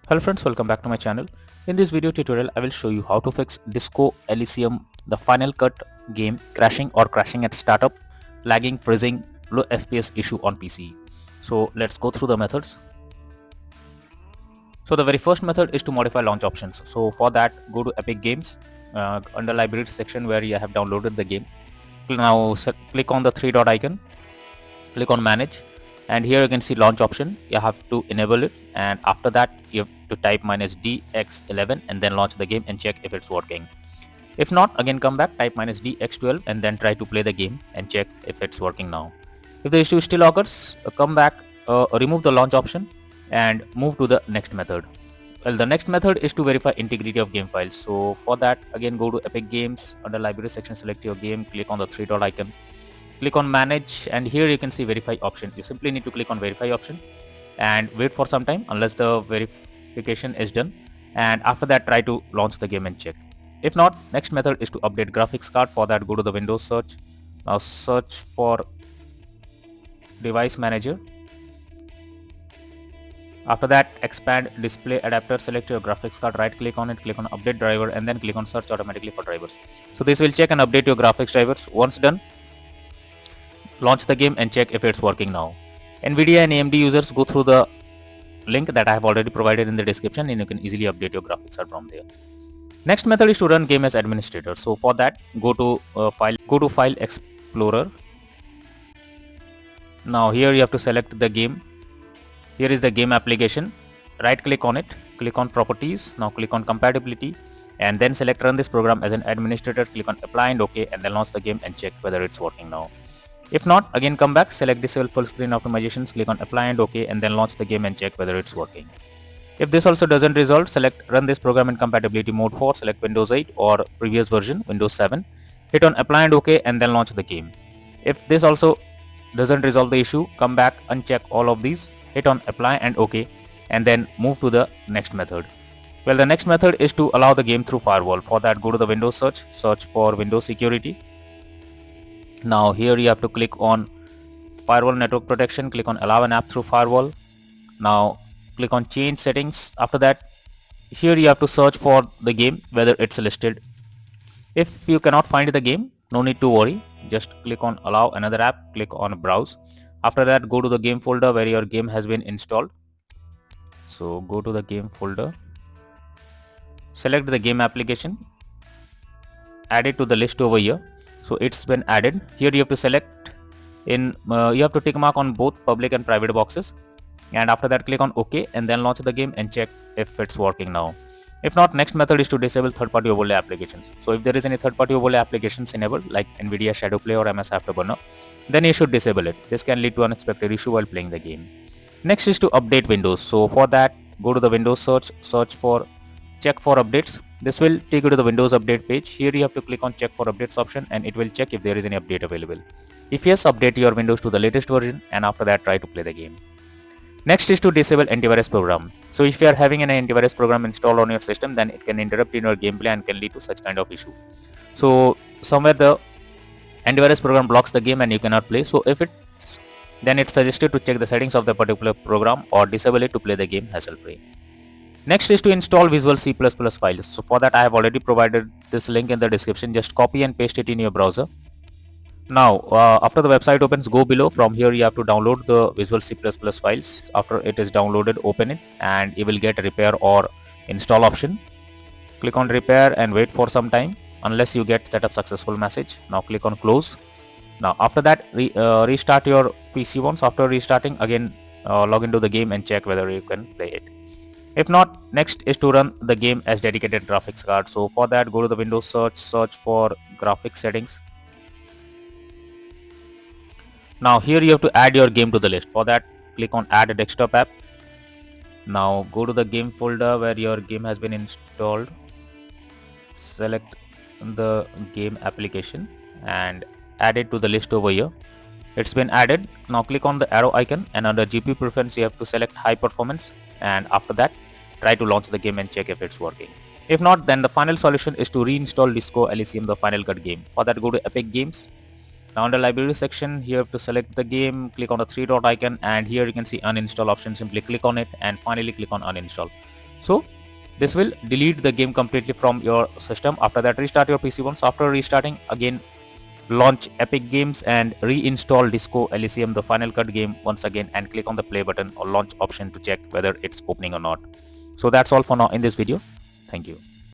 Hello friends, welcome back to my channel. In this video tutorial, I will show you how to fix Disco Elysium, the Final Cut game crashing or crashing at startup, lagging, freezing, low FPS issue on PC. So let's go through the methods. So the very first method is to modify launch options. So for that, go to Epic Games, under library section where you have downloaded the game. Now click on the three dot icon, click on manage, and here you can see launch option. You have to enable it, and after that you have to type -dx11 and then launch the game and check if it's working. If not, again come back, type -dx12 and then try to play the game and check if it's working now. If the issue still occurs, come back, remove the launch option and move to the next method. Well, the next method is to verify integrity of game files. So for that, again go to Epic Games, under library section select your game, click on the three dot icon, click on manage, and here you can see verify option. You simply need to click on verify option and wait for some time unless the verification is done, and after that try to launch the game and check. If not, next method is to update graphics card. For that, go to the Windows search. Now search for device manager. After that, expand display adapter, select your graphics card, right click on it, click on update driver, and then click on search automatically for drivers. So this will check and update your graphics drivers. Once done, launch the game and check if it's working now. NVIDIA and AMD users, go through the link that I have already provided in the description and you can easily update your graphics card from there. Next method is to run game as administrator. So for that, go to File Explorer. Now here you have to select the game. Here is the game application. Right click on it, click on properties. Now click on compatibility and then select run this program as an administrator. Click on apply and OK, and then launch the game and check whether it's working now. If not, again come back, select disable full screen optimizations, click on apply and OK, and then launch the game and check whether it's working. If this also doesn't result, select run this program in compatibility mode 4, select Windows 8 or previous version Windows 7, hit on apply and OK, and then launch the game. If this also doesn't resolve the issue, come back, uncheck all of these, hit on apply and OK, and then move to the next method. Well, the next method is to allow the game through firewall. For that, go to the Windows search for Windows security. Now here you have to click on firewall network protection, click on allow an app through firewall. Now click on change settings. After that, here you have to search for the game, whether it's listed. If you cannot find the game, no need to worry, just click on allow another app, click on browse. After that, go to the game folder where your game has been installed. So go to the game folder, select the game application, add it to the list over here. So it's been added. Here you have to select you have to tick mark on both public and private boxes, and after that click on OK and then launch the game and check if it's working now. If not, next method is to disable third-party overlay applications. So if there is any third-party overlay applications enabled like NVIDIA Shadow Play or MS Afterburner, then you should disable it. This can lead to unexpected issue while playing the game. Next is to update Windows. So for that, go to the Windows search for check for updates. This will take you to the Windows update page. Here you have to click on check for updates option and it will check if there is any update available. If yes, update your Windows to the latest version and after that try to play the game. Next is to disable antivirus program. So if you are having an antivirus program installed on your system, then it can interrupt in your gameplay and can lead to such kind of issue. So somewhere the antivirus program blocks the game and you cannot play. So if then it's suggested to check the settings of the particular program or disable it to play the game hassle-free. Next is to install Visual C++ files. So for that, I have already provided this link in the description. Just copy and paste it in your browser. Now, after the website opens, go below. From here, you have to download the Visual C++ files. After it is downloaded, open it and you will get a repair or install option. Click on repair and wait for some time unless you get setup successful message. Now click on close. Now after that, restart your PC once. After restarting, again log into the game and check whether you can play it. If not, next is to run the game as dedicated graphics card. So for that, go to the Windows search for graphics settings. Now here you have to add your game to the list. For that, click on add a desktop app. Now go to the game folder where your game has been installed. Select the game application and add it to the list over here. It's been added. Now click on the arrow icon and under GPU preference you have to select high performance, and after that try to launch the game and check if it's working. If not, then the final solution is to reinstall Disco Elysium, the Final Cut game. For that, go to Epic Games. Now under library section, here you have to select the game, click on the three dot icon, and here you can see uninstall option. Simply click on it and finally click on uninstall. So this will delete the game completely from your system. After that, restart your PC once. After restarting, again launch Epic Games and reinstall Disco Elysium, the Final Cut game, once again, and click on the play button or launch option to check whether it's opening or not. So that's all for now in this video. Thank you.